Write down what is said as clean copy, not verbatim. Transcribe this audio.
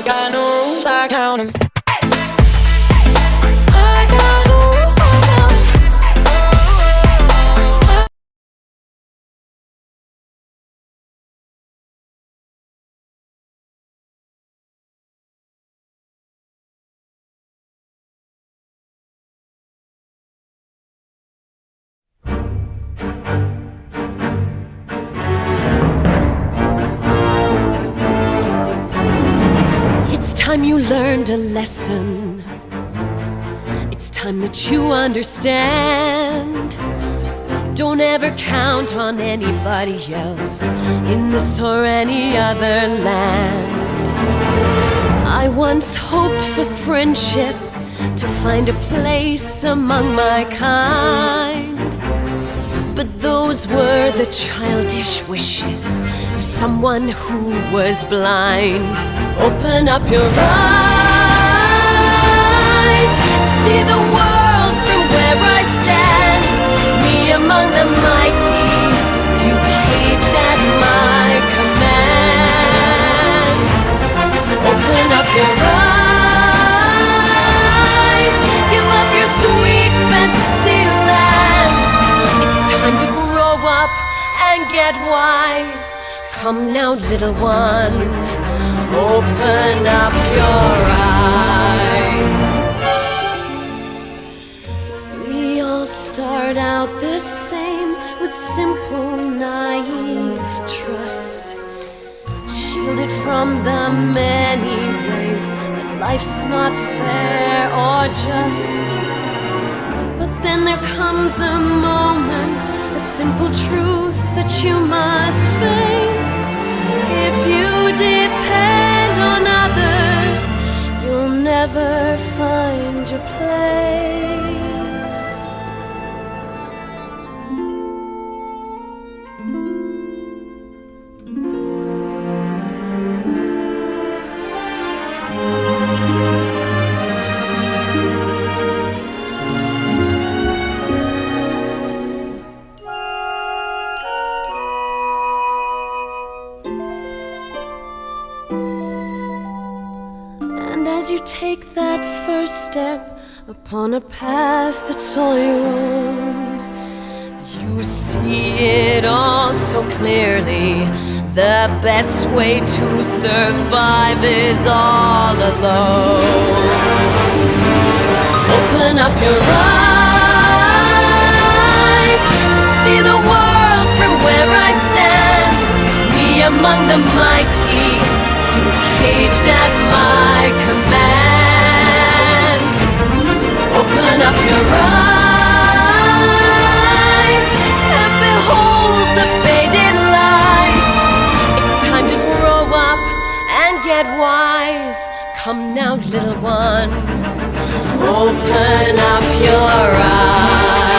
I got no rules, I count 'em. I got no rules, I count 'em. It's time you learned a lesson. It's time that you understand. Don't ever count on anybody else in this or any other land. I once hoped for friendship, to find a place among my kind. But those were the childish wishes of someone who was blind. Open up your eyes, see the world from where I stand. Me among the mighty, you caged at my command. Open up your eyes, give up your sweet fantasy land. It's time to grow up and get wise. Come now, little one, open up your eyes. We all start out the same, with simple, naive trust, shielded from the many ways that life's not fair or just. But then there comes a moment, a simple truth that you must face. If you depend on others, you'll never find your place. As you take that first step upon a path that's all your own, you see it all so clearly. The best way to survive is all alone. Open up your eyes, see the world from where I stand. Me among the mighty, you caged at my command. Open up your eyes and behold the faded light. It's time to grow up and get wise. Come now, little one, open up your eyes.